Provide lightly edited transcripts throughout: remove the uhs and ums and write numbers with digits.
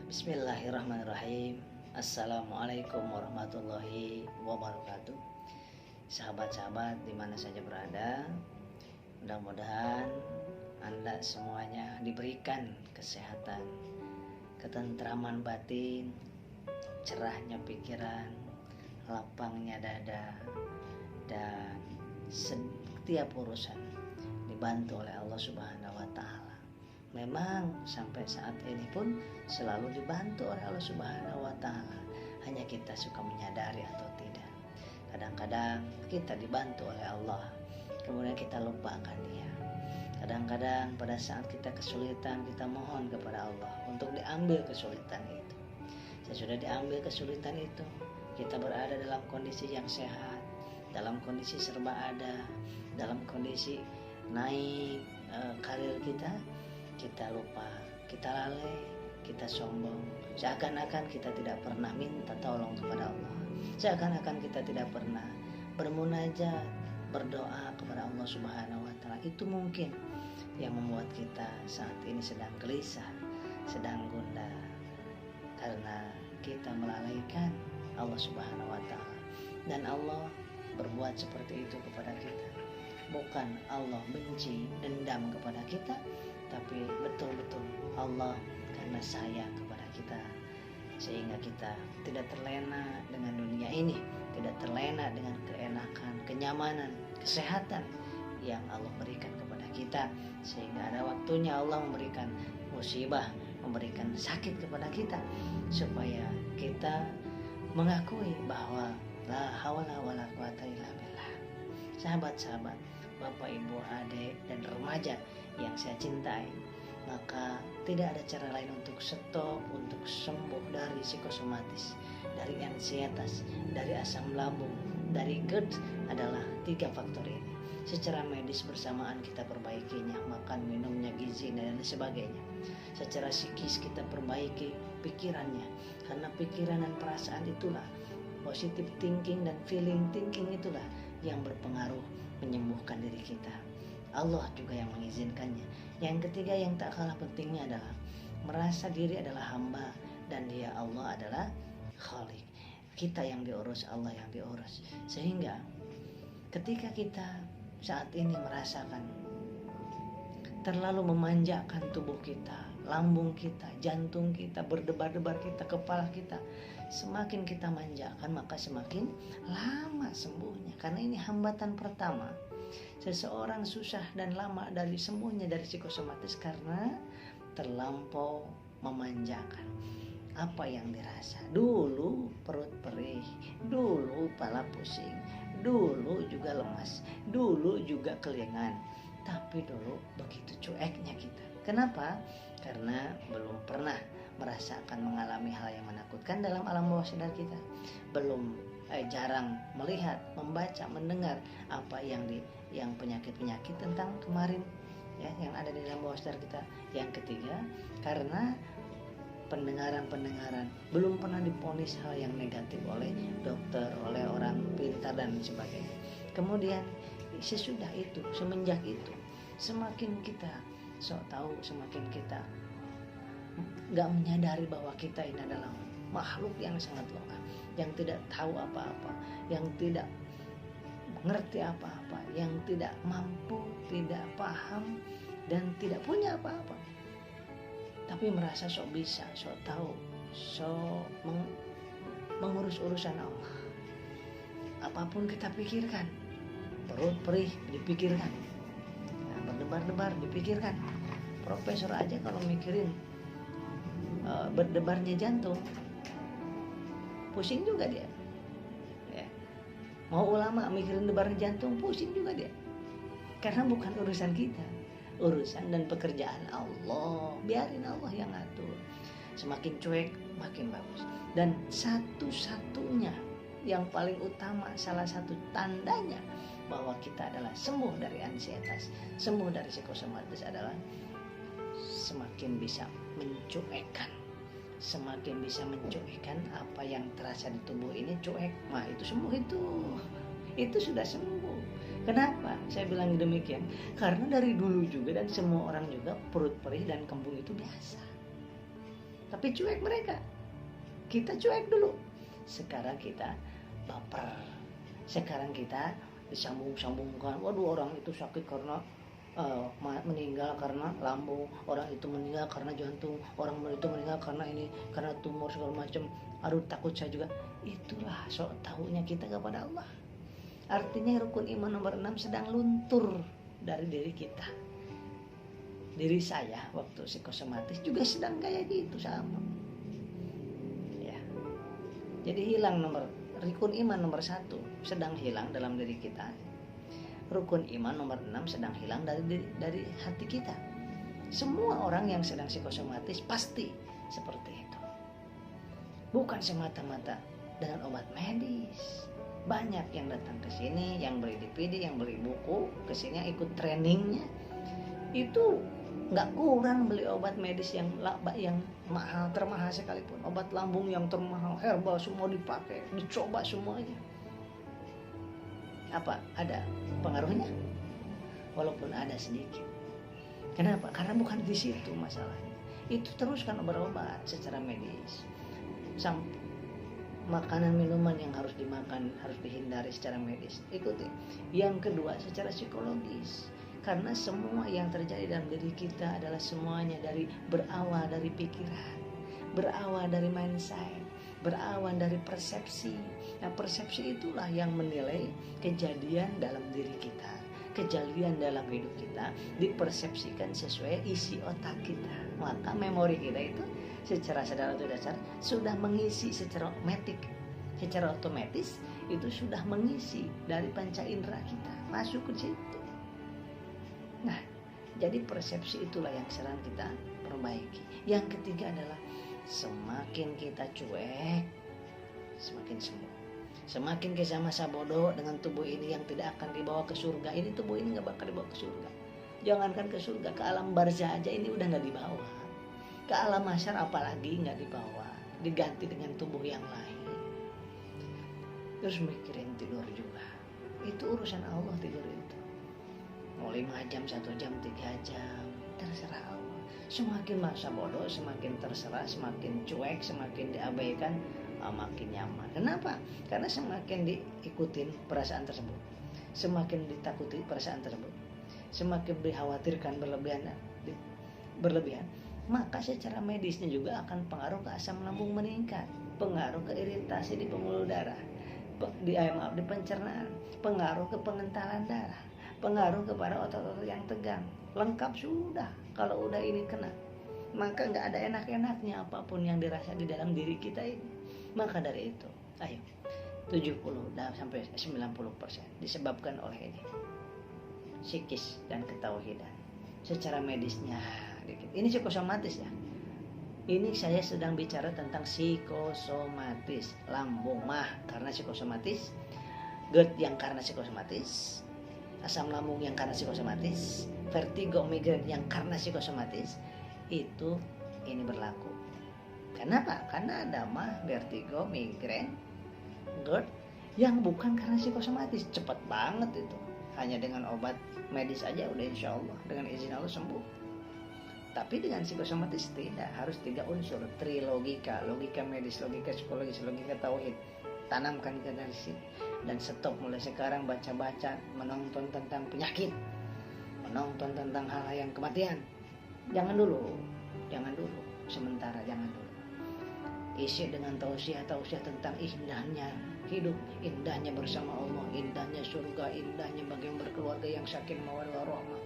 Bismillahirrahmanirrahim. Assalamualaikum warahmatullahi wabarakatuh. Sahabat-sahabat dimana saja berada, mudah-mudahan Anda semuanya diberikan kesehatan, ketentraman batin, cerahnya pikiran, lapangnya dada, dan setiap urusan dibantu oleh Allah Subhanahu wa Ta'ala. Memang sampai saat ini pun selalu dibantu oleh Allah Subhanahu wa Ta'ala. Hanya kita suka menyadari atau tidak. Kadang-kadang kita dibantu oleh Allah, kemudian kita lupakan Dia. Kadang-kadang pada saat kita kesulitan, kita mohon kepada Allah untuk diambil kesulitan itu. Sesudah diambil kesulitan itu, kita berada dalam kondisi yang sehat, dalam kondisi serba ada, dalam kondisi naik karir kita lupa, kita lalai, kita sombong, seakan-akan kita tidak pernah minta tolong kepada Allah, seakan-akan kita tidak pernah bermunajat, berdoa kepada Allah Subhanahu wa Ta'ala. Itu mungkin yang membuat kita saat ini sedang gelisah, sedang gundah, karena kita melalaikan Allah Subhanahu wa Ta'ala. Dan Allah berbuat seperti itu kepada kita. Bukan Allah benci, dendam kepada kita, tapi betul-betul Allah karena sayang kepada kita, sehingga kita tidak terlena dengan dunia ini, tidak terlena dengan keenakan, kenyamanan, kesehatan yang Allah berikan kepada kita, sehingga ada waktunya Allah memberikan musibah, memberikan sakit kepada kita, supaya kita mengakui bahwa la haula wala quwata illa billah. Sahabat-sahabat, Bapak, Ibu, adik, dan remaja yang saya cintai, maka tidak ada cara lain untuk stop, untuk sembuh dari psikosomatis, dari ansietas, dari asam lambung, dari GERD adalah 3 faktor ini. Secara medis bersamaan kita perbaikinya, makan, minumnya, gizi, dan sebagainya. Secara psikis kita perbaiki pikirannya, karena pikiran dan perasaan itulah, positive thinking dan feeling thinking itulah yang berpengaruh menyembuhkan diri kita. Allah juga yang mengizinkannya. Yang ketiga yang tak kalah pentingnya adalah merasa diri adalah hamba dan Dia Allah adalah Khalik. Kita yang diurus, Allah yang diurus. Sehingga ketika kita saat ini merasakan terlalu memanjakan tubuh kita, lambung kita, jantung kita, berdebar-debar kita, kepala kita, semakin kita manjakan maka semakin lama sembuhnya. Karena ini hambatan pertama. Seseorang susah dan lama dari sembuhnya dari psikosomatis karena terlampau memanjakan. Apa yang dirasa? Dulu perut perih, dulu kepala pusing, dulu juga lemas, dulu juga kelingan. Tapi dulu begitu cueknya kita. Kenapa? Karena belum pernah merasakan, mengalami hal yang menakutkan dalam alam bawah sadar kita. Belum jarang melihat, membaca, mendengar apa yang penyakit-penyakit tentang kemarin ya, yang ada di dalam bawah sadar kita. Yang ketiga, karena pendengaran belum pernah diponis hal yang negatif oleh dokter, oleh orang pintar dan sebagainya. Kemudian sesudah itu, semenjak itu, semakin kita sok tahu, semakin kita gak menyadari bahwa kita ini adalah makhluk yang sangat lemah, yang tidak tahu apa-apa, yang tidak mengerti apa-apa, yang tidak mampu, tidak paham, dan tidak punya apa-apa, tapi merasa sok bisa, sok tahu, sok mengurus urusan Allah. Apapun kita pikirkan, perut perih dipikirkan, berdebar-debar dipikirkan. Profesor aja kalau mikirin berdebarnya jantung, pusing juga dia ya. Mau ulama mikirin debarnya jantung, pusing juga dia. Karena bukan urusan kita, urusan dan pekerjaan Allah. Biarin Allah yang ngatur. Semakin cuek makin bagus. Dan satu-satunya yang paling utama, salah satu tandanya bahwa kita adalah sembuh dari ansietas, sembuh dari psikosomatis adalah semakin bisa mencuekkan, semakin bisa mencuekkan apa yang terasa di tubuh ini cuek. Nah itu sembuh, itu sudah sembuh. Kenapa saya bilang demikian? Karena dari dulu juga dan semua orang juga perut perih dan kembung itu biasa. Tapi cuek mereka. Kita cuek dulu. Sekarang kita baper. Sekarang kita disambung-sambungkan. Waduh, orang itu sakit karena meninggal karena lambung, orang itu meninggal karena jantung, orang itu meninggal karena ini, karena tumor segala macam. Aduh, takut saya juga. Itulah sok tahunya kita kepada Allah. Artinya rukun iman nomor 6 sedang luntur dari diri kita. Diri saya waktu psikosomatis juga sedang kayak gitu sama. Ya. Jadi hilang rukun iman nomor 1 sedang hilang dalam diri kita. Rukun iman nomor 6 sedang hilang dari hati kita. Semua orang yang sedang psikosomatis pasti seperti itu. Bukan semata-mata dengan obat medis. Banyak yang datang ke sini, yang beli DVD, yang beli buku, ke sini ikut trainingnya. Itu nggak kurang beli obat medis yang mahal, termahal sekalipun. Obat lambung yang termahal, herbal semua dipakai, dicoba semuanya. Apa ada pengaruhnya? Walaupun ada sedikit. Kenapa? Karena bukan di situ masalahnya. Itu teruskan obat-obat secara medis. Makanan minuman yang harus dimakan harus dihindari secara medis. Ikuti. Yang kedua secara psikologis. Karena semua yang terjadi dalam diri kita adalah semuanya berawal dari pikiran, berawal dari mindset, berawal dari persepsi. Nah, persepsi itulah yang menilai kejadian dalam diri kita, kejadian dalam hidup kita dipersepsikan sesuai isi otak kita. Maka memori kita itu secara sadar atau dasar sudah mengisi secara otomatis itu sudah mengisi dari panca indera kita masuk ke situ. Nah, jadi persepsi itulah yang sedang kita perbaiki. Yang ketiga adalah semakin kita cuek, semakin sembuh. Semakin kita masa bodoh dengan tubuh ini yang tidak akan dibawa ke surga. Ini tubuh ini gak bakal dibawa ke surga. Jangankan ke surga, ke alam barzah aja ini udah gak dibawa. Ke alam mahsyar apalagi gak dibawa. Diganti dengan tubuh yang lain. Terus mikirin tidur juga. Itu urusan Allah tidur itu. Mau 5 jam, 1 jam, 3 jam. Terserah Allah. Semakin masa bodoh, semakin terserah, semakin cuek, semakin diabaikan, makin nyaman. Kenapa? Karena semakin diikutin perasaan tersebut, semakin ditakuti perasaan tersebut, semakin dikhawatirkan berlebihan, maka secara medisnya juga akan pengaruh ke asam lambung meningkat, pengaruh ke iritasi di pembuluh darah, di pencernaan, pengaruh ke pengentalan darah, pengaruh kepada otot-otot yang tegang. Lengkap sudah kalau udah ini kena. Maka nggak ada enak-enaknya apapun yang dirasa di dalam diri kita ini. Maka dari itu, ayo 70 sampai 90% disebabkan oleh ini. Psikis dan ketauhidan. Secara medisnya dikit. Ini psikosomatis ya. Ini saya sedang bicara tentang psikosomatis. Lambung mah karena psikosomatis, GERD yang karena psikosomatis, asam lambung yang karena psikosomatis, vertigo, migrain yang karena psikosomatis. Itu ini berlaku. Kenapa? Karena ada mah, vertigo, migrain, GERD yang bukan karena psikosomatis. Cepat banget itu. Hanya dengan obat medis aja udah insya Allah dengan izin Allah sembuh. Tapi dengan psikosomatis tidak, harus 3 unsur, trilogika, logika medis, logika psikologis, logika tauhid. Tanamkan ke dari sini dan stop mulai sekarang baca-baca menonton tentang penyakit, menonton tentang hal-hal yang kematian. Jangan dulu, sementara jangan dulu. Isi dengan tausiah tentang indahnya hidup, indahnya bersama Allah, indahnya surga, indahnya bagaimana berkeluarga yang sakinah mawaddah warahmah.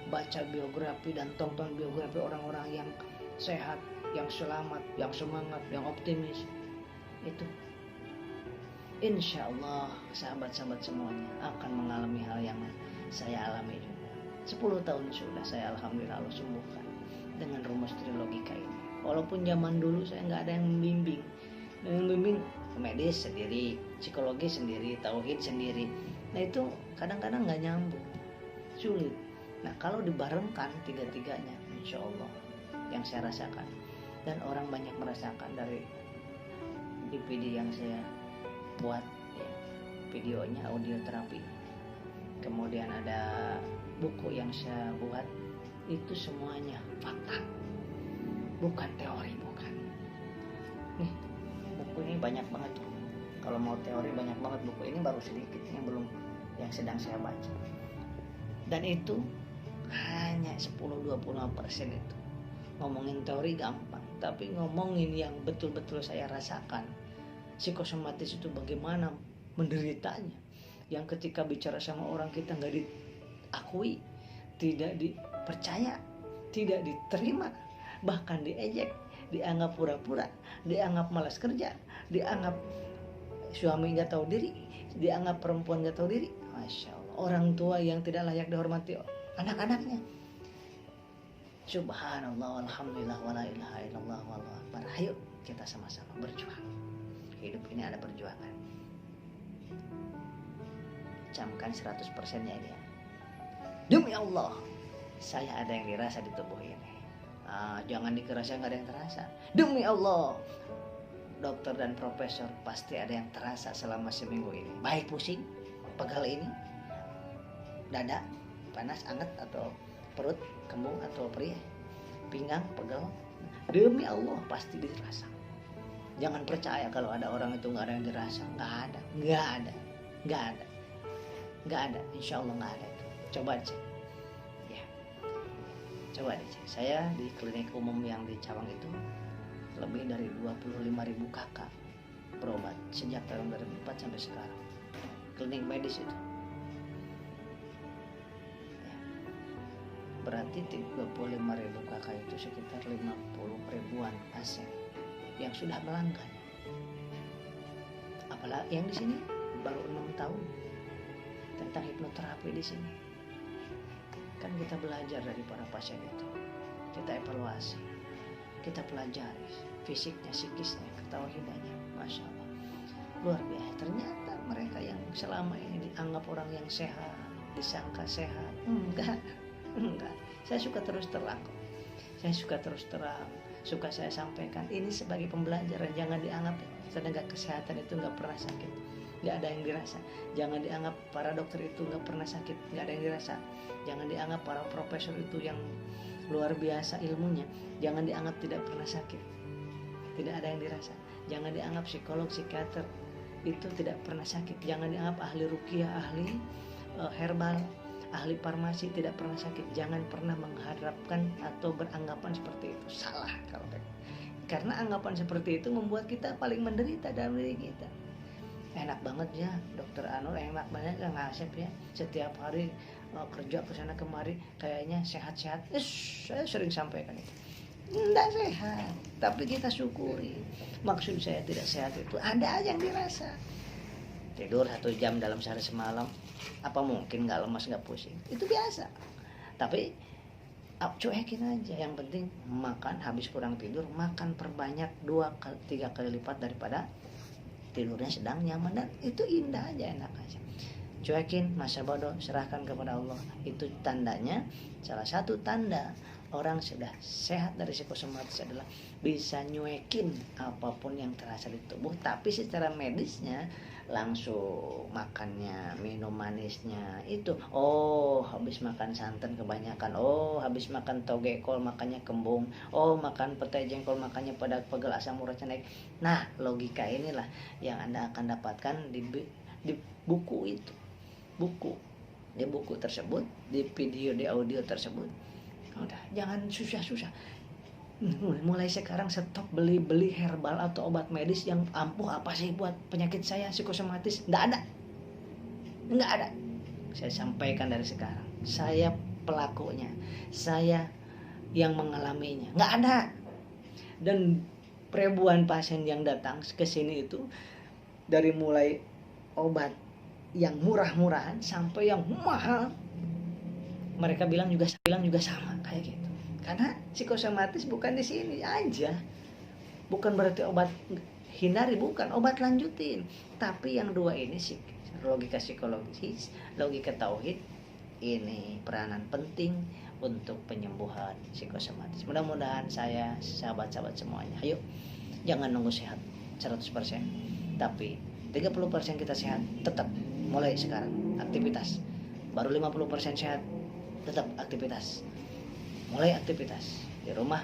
Baca biografi dan tonton biografi orang-orang yang sehat, yang selamat, yang semangat, yang optimis. Itu insya Allah sahabat-sahabat semuanya akan mengalami hal yang saya alami juga. 10 tahun sudah saya alhamdulillah Allah sembuhkan dengan rumus trilogika ini. Walaupun zaman dulu saya nggak ada yang membimbing. Medis sendiri, psikologi sendiri, tauhid sendiri. Nah itu kadang-kadang nggak nyambung, sulit. Nah kalau dibarengkan tiga-tiganya, insya Allah yang saya rasakan dan orang banyak merasakan dari DVD yang saya buat, ya, videonya audio terapi, kemudian ada buku yang saya buat, itu semuanya fakta, bukan teori, bukan. ini banyak banget tuh. Kalau mau teori banyak banget buku, ini baru sedikit yang sedang saya baca. Dan itu hanya 10-25% itu. Ngomongin teori gampang, tapi ngomongin yang betul-betul saya rasakan, psikosomatis itu bagaimana menderitanya, yang ketika bicara sama orang kita nggak diakui, tidak dipercaya, tidak diterima, bahkan diejek, dianggap pura-pura, dianggap malas kerja, dianggap suami nggak tahu diri, dianggap perempuan nggak tahu diri. Masya Allah, orang tua yang tidak layak dihormati anak-anaknya. Subhanallah, alhamdulillah, wala ilaha illallah, wallahu akbar. Ayo kita sama-sama berjuang. Hidup ini ada perjuangan. Camkan 100%-nya ini ya. Demi Allah, saya ada yang dirasa di tubuh ini. Jangan dikerasa nggak ada yang terasa. Demi Allah, dokter dan profesor pasti ada yang terasa selama seminggu ini. Baik pusing, pegal ini, dada, panas, anget, atau perut, kembung, atau perih, pinggang, pegal. Demi Allah pasti dirasa. Jangan percaya kalau ada orang itu nggak ada yang dirasa. Nggak ada. Insya Allah nggak ada itu. Coba cek. Ya. Coba dicek. Saya di klinik umum yang di Cawang itu lebih dari 25.000 kakak berobat sejak tahun 2004 sampai sekarang. Klinik medis itu. Berarti 25.000 kakak itu sekitar 50 ribuan pasien yang sudah melanggan. Apalagi yang di sini baru 6 tahun tentang hipnoterapi di sini. Kan kita belajar dari para pasien itu, kita evaluasi, kita pelajari fisiknya, psikisnya, ketauhidannya. Masya Allah, luar biasa. Ternyata mereka yang selama ini dianggap orang yang sehat, disangka sehat, enggak. Saya suka terus terang. Suka saya sampaikan ini sebagai pembelajaran. Jangan dianggap tenaga kesehatan itu nggak pernah sakit, nggak ada yang dirasa. Jangan dianggap para dokter itu nggak pernah sakit, nggak ada yang dirasa. Jangan dianggap para profesor itu yang luar biasa ilmunya, jangan dianggap tidak pernah sakit, tidak ada yang dirasa. Jangan dianggap psikolog, psikiater itu tidak pernah sakit. Jangan dianggap ahli ruqyah, ahli herbal, ahli farmasi tidak pernah sakit. Jangan pernah mengharapkan atau beranggapan seperti itu. Salah kalau begitu. Karena anggapan seperti itu membuat kita paling menderita dalam diri kita. Enak banget ya dokter Anur, enak banget Kang Asep ya, setiap hari kerja kesana kemari kayaknya sehat-sehat. Saya sering sampaikan itu. Tidak sehat, tapi kita syukuri. Maksud saya tidak sehat itu ada aja yang dirasa. Tidur 1 jam dalam sehari semalam, apa mungkin nggak lemas, nggak pusing? Itu biasa. Tapi cuekin aja. Yang penting makan, habis kurang tidur makan perbanyak 2-3 kali lipat daripada tidurnya sedang nyaman, dan itu indah aja, enak aja. Cuekin, masa bodoh, serahkan kepada Allah. Itu tandanya, salah satu tanda orang sudah sehat dari psikosomatis adalah bisa nyuekin apapun yang terasa di tubuh. Tapi secara medisnya langsung makannya, minum manisnya itu, habis makan santan kebanyakan, habis makan toge kol makannya kembung, makan petai jengkol makannya pegel asam uratnya naik. Nah, logika inilah yang Anda akan dapatkan di buku itu, di buku tersebut, di video, di audio tersebut. Udah, jangan susah-susah. Mulai sekarang stop beli herbal atau obat medis yang ampuh apa sih buat penyakit saya psikosomatis. Nggak ada. Saya sampaikan dari sekarang, saya pelakunya, saya yang mengalaminya. Nggak ada. Dan ribuan pasien yang datang ke sini itu dari mulai obat yang murah-murahan sampai yang mahal, mereka bilang juga sama kayak gitu. Karena psikosomatis bukan di sini aja. Bukan berarti obat hindari, bukan, obat lanjutin. Tapi yang dua ini sih, logika psikologis, logika tauhid, ini peranan penting untuk penyembuhan psikosomatis. Mudah-mudahan saya, sahabat-sahabat semuanya, ayo jangan nunggu sehat 100%, tapi 30% kita sehat, tetap mulai sekarang aktivitas. Baru 50% sehat, tetap aktivitas. Mulai aktivitas di rumah,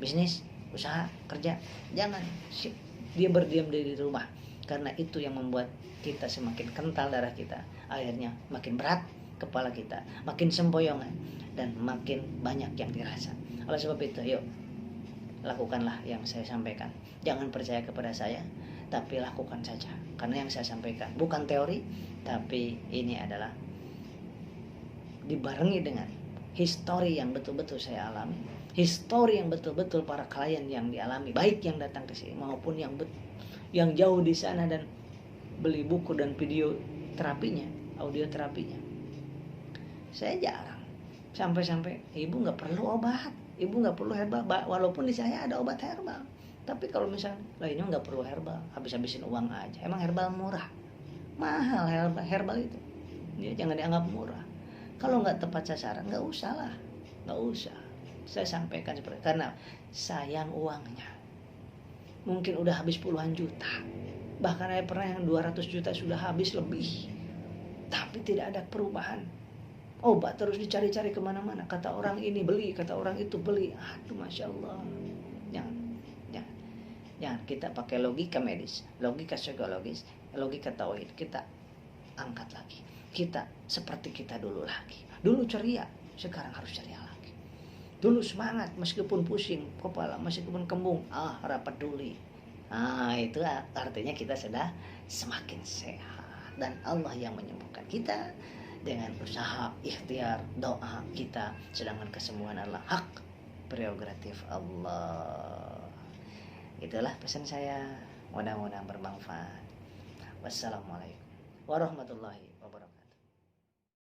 bisnis, usaha, kerja. Jangan dia berdiam diri di rumah, karena itu yang membuat kita semakin kental darah kita, akhirnya makin berat kepala kita, makin sempoyongan, dan makin banyak yang dirasa. Oleh sebab itu, yuk lakukanlah yang saya sampaikan. Jangan percaya kepada saya, tapi lakukan saja, karena yang saya sampaikan bukan teori, tapi ini adalah dibarengi dengan histori yang betul-betul saya alami, histori yang betul-betul para klien yang dialami, baik yang datang ke sini maupun yang jauh di sana dan beli buku dan video terapinya, audio terapinya. Saya jarang sampai ibu nggak perlu obat, ibu nggak perlu herbal, walaupun di saya ada obat herbal. Tapi kalau misalnya lainnya nggak perlu herbal, habis-habisin uang aja. Emang herbal murah? Mahal herbal itu. Ya, jangan dianggap murah. Kalau nggak tepat sasaran, nggak usah lah, nggak usah. Saya sampaikan seperti itu karena sayang uangnya. Mungkin udah habis puluhan juta, bahkan ada pernah yang 200 juta sudah habis lebih, tapi tidak ada perubahan. Obat terus dicari-cari kemana-mana. Kata orang ini beli, kata orang itu beli. Aduh, masya Allah. Jangan kita pakai logika medis, logika psikologis, logika tauhid. Kita angkat lagi. Kita seperti kita dulu lagi. Dulu ceria, sekarang harus ceria lagi. Dulu semangat meskipun pusing kepala, meskipun kembung, rapat dulu. Itu artinya kita sudah semakin sehat, dan Allah yang menyembuhkan kita dengan usaha, ikhtiar, doa kita. Sedangkan kesembuhan adalah hak prerogatif Allah. Itulah pesan saya, mudah-mudahan bermanfaat. Wassalamualaikum warahmatullahi